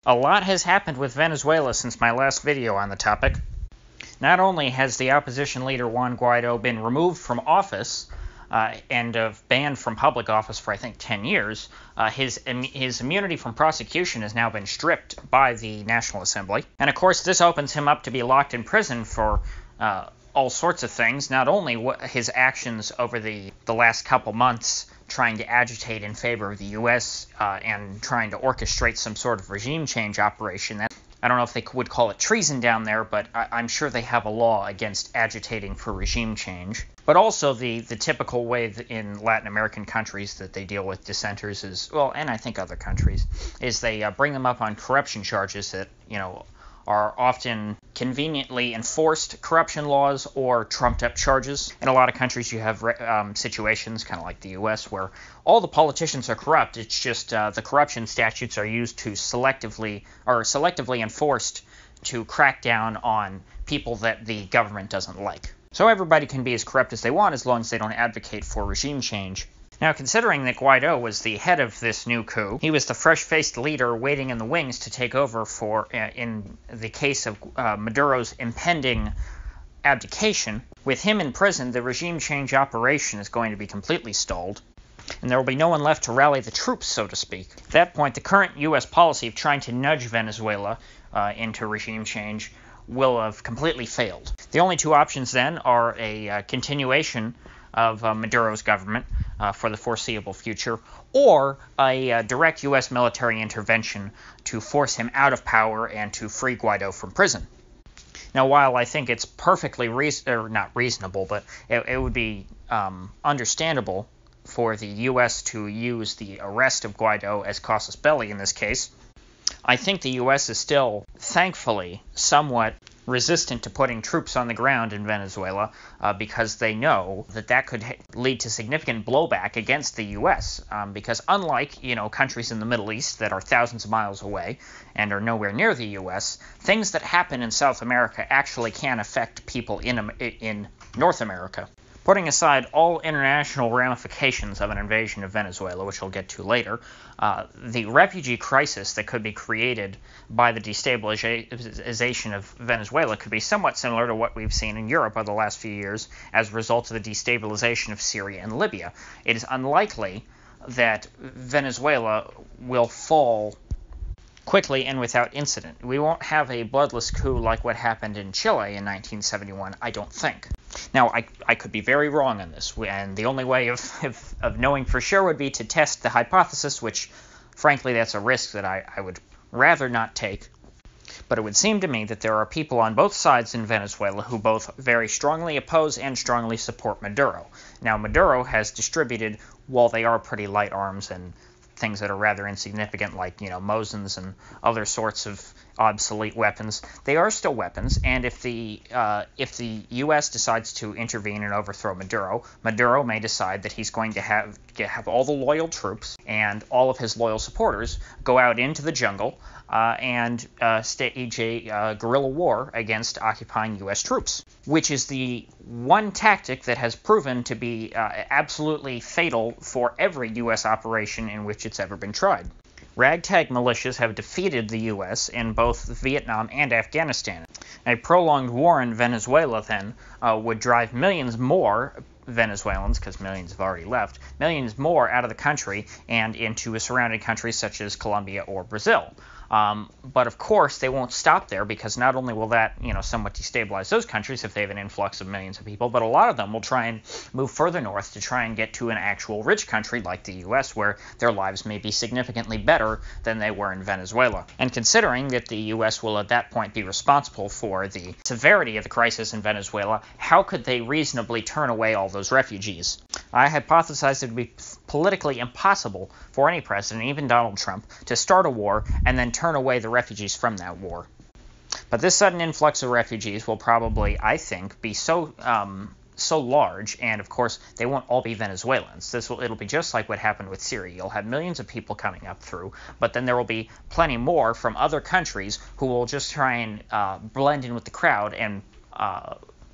A lot has happened with Venezuela since my last video on the topic. Not only has the opposition leader Juan Guaido been removed from office and banned from public office for, I think, 10 years, his immunity from prosecution has now been stripped by the National Assembly. And of course, this opens him up to be locked in prison for all sorts of things, not only his actions over the last couple months trying to agitate in favor of the U.S. And trying to orchestrate some sort of regime change operation. I don't know if they would call it treason down there, but I'm sure they have a law against agitating for regime change. But also the typical way that in Latin American countries that they deal with dissenters is, well, and I think other countries, is they bring them up on corruption charges that, are often conveniently enforced corruption laws or trumped-up charges. In a lot of countries, you have situations, kind of like the U.S., where all the politicians are corrupt. It's just the corruption statutes are used to selectively enforced to crack down on people that the government doesn't like. So everybody can be as corrupt as they want as long as they don't advocate for regime change. Now, considering that Guaido was the head of this new coup, he was the fresh-faced leader waiting in the wings to take over for, in the case of Maduro's impending abdication. With him in prison, the regime change operation is going to be completely stalled, and there will be no one left to rally the troops, so to speak. At that point, the current U.S. policy of trying to nudge Venezuela into regime change will have completely failed. The only two options then are a continuation of Maduro's government for the foreseeable future, or a direct U.S. military intervention to force him out of power and to free Guaido from prison. Now, while I think it's perfectly not reasonable, but it would be understandable for the U.S. to use the arrest of Guaido as casus belli in this case, I think the U.S. is still, thankfully, somewhat resistant to putting troops on the ground in Venezuela because they know that could lead to significant blowback against the U.S. Because unlike, countries in the Middle East that are thousands of miles away and are nowhere near the U.S., things that happen in South America actually can affect people in North America. Putting aside all international ramifications of an invasion of Venezuela, which we'll get to later, the refugee crisis that could be created by the destabilization of Venezuela could be somewhat similar to what we've seen in Europe over the last few years as a result of the destabilization of Syria and Libya. It is unlikely that Venezuela will fall quickly and without incident. We won't have a bloodless coup like what happened in Chile in 1971, I don't think. Now, I could be very wrong on this, and the only way of knowing for sure would be to test the hypothesis, which, frankly, that's a risk that I would rather not take. But it would seem to me that there are people on both sides in Venezuela who both very strongly oppose and strongly support Maduro. Now, Maduro has distributed, while they are pretty light arms and things that are rather insignificant, like, Mosins and other sorts of obsolete weapons, they are still weapons, and if the U.S. decides to intervene and overthrow Maduro, Maduro may decide that he's going to have all the loyal troops and all of his loyal supporters go out into the jungle and stage a guerrilla war against occupying U.S. troops, which is the one tactic that has proven to be absolutely fatal for every U.S. operation in which it's ever been tried. Ragtag militias have defeated the U.S. in both Vietnam and Afghanistan. A prolonged war in Venezuela, then, would drive millions more Venezuelans, because millions have already left, millions more out of the country and into surrounding countries such as Colombia or Brazil. But of course, they won't stop there, because not only will that, somewhat destabilize those countries if they have an influx of millions of people, but a lot of them will try and move further north to try and get to an actual rich country like the U.S., where their lives may be significantly better than they were in Venezuela. And considering that the U.S. will at that point be responsible for the severity of the crisis in Venezuela, how could they reasonably turn away all those refugees? I hypothesize it would be politically impossible for any president, even Donald Trump, to start a war and then turn away the refugees from that war. But this sudden influx of refugees will probably, I think, be so large, and of course they won't all be Venezuelans. It'll be just like what happened with Syria. You'll have millions of people coming up through, but then there will be plenty more from other countries who will just try and blend in with the crowd and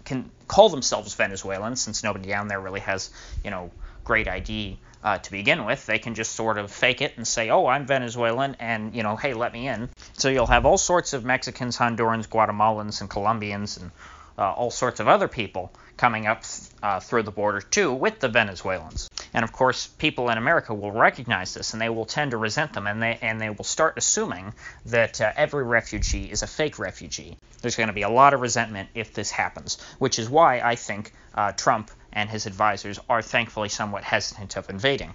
can call themselves Venezuelans, since nobody down there really has, great ID to begin with. They can just sort of fake it and say, oh, I'm Venezuelan, and, hey, let me in. So you'll have all sorts of Mexicans, Hondurans, Guatemalans, and Colombians, and all sorts of other people coming up through the border, too, with the Venezuelans. And, of course, people in America will recognize this, and they will tend to resent them, and they will start assuming that every refugee is a fake refugee. There's going to be a lot of resentment if this happens, which is why I think Trump and his advisors are thankfully somewhat hesitant of invading.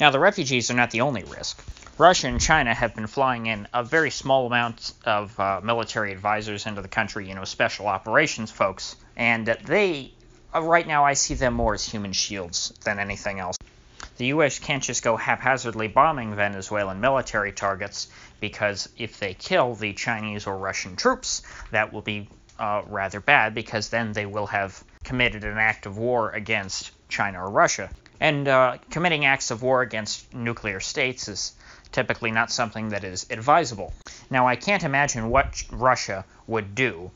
Now, the refugees are not the only risk. Russia and China have been flying in a very small amount of military advisors into the country, special operations folks, and they, right now, I see them more as human shields than anything else. The U.S. can't just go haphazardly bombing Venezuelan military targets, because if they kill the Chinese or Russian troops, that will be rather bad, because then they will have committed an act of war against China or Russia. And committing acts of war against nuclear states is typically not something that is advisable. Now, I can't imagine what Russia would do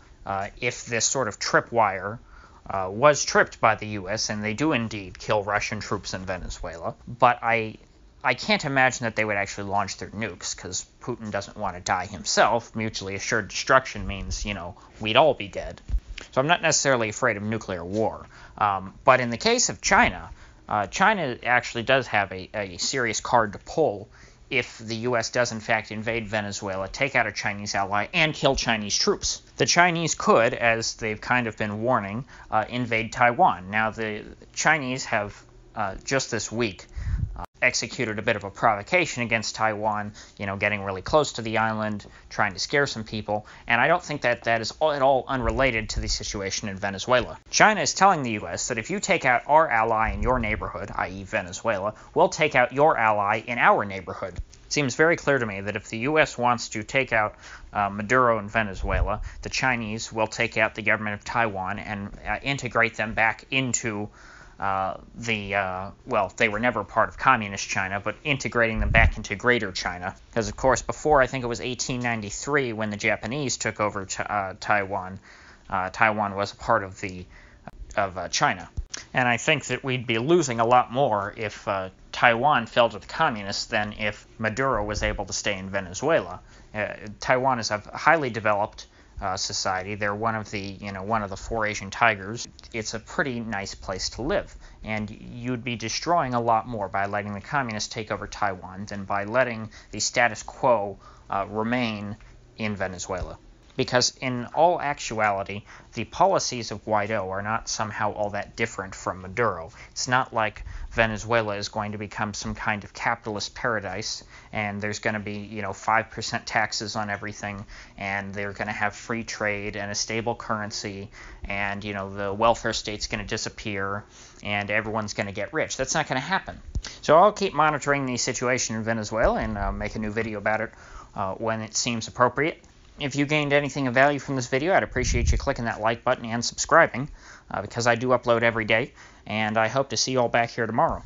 if this sort of tripwire was tripped by the U.S., and they do indeed kill Russian troops in Venezuela. But I can't imagine that they would actually launch their nukes, because Putin doesn't want to die himself. Mutually assured destruction means, we'd all be dead. So I'm not necessarily afraid of nuclear war. But in the case of China, China actually does have a serious card to pull if the U.S. does in fact invade Venezuela, take out a Chinese ally, and kill Chinese troops. The Chinese could, as they've kind of been warning, invade Taiwan. Now, the Chinese have just this week executed a bit of a provocation against Taiwan, getting really close to the island, trying to scare some people, and I don't think that is at all unrelated to the situation in Venezuela. China is telling the U.S. that if you take out our ally in your neighborhood, i.e. Venezuela, we'll take out your ally in our neighborhood. It seems very clear to me that if the U.S. wants to take out Maduro in Venezuela, the Chinese will take out the government of Taiwan and integrate them back into they were never part of communist China, but integrating them back into Greater China. Because, of course, before, I think it was 1893, when the Japanese took over Taiwan, Taiwan was a part of China. And I think that we'd be losing a lot more if Taiwan fell to the communists than if Maduro was able to stay in Venezuela. Taiwan is a highly developed society. They're one of the four Asian tigers. It's a pretty nice place to live, and you'd be destroying a lot more by letting the communists take over Taiwan than by letting the status quo remain in Venezuela. Because in all actuality, the policies of Guaido are not somehow all that different from Maduro. It's not like Venezuela is going to become some kind of capitalist paradise, and there's going to be, 5% taxes on everything, and they're going to have free trade and a stable currency, and, the welfare state's going to disappear, and everyone's going to get rich. That's not going to happen. So I'll keep monitoring the situation in Venezuela and make a new video about it when it seems appropriate. If you gained anything of value from this video, I'd appreciate you clicking that like button and subscribing, because I do upload every day, and I hope to see you all back here tomorrow.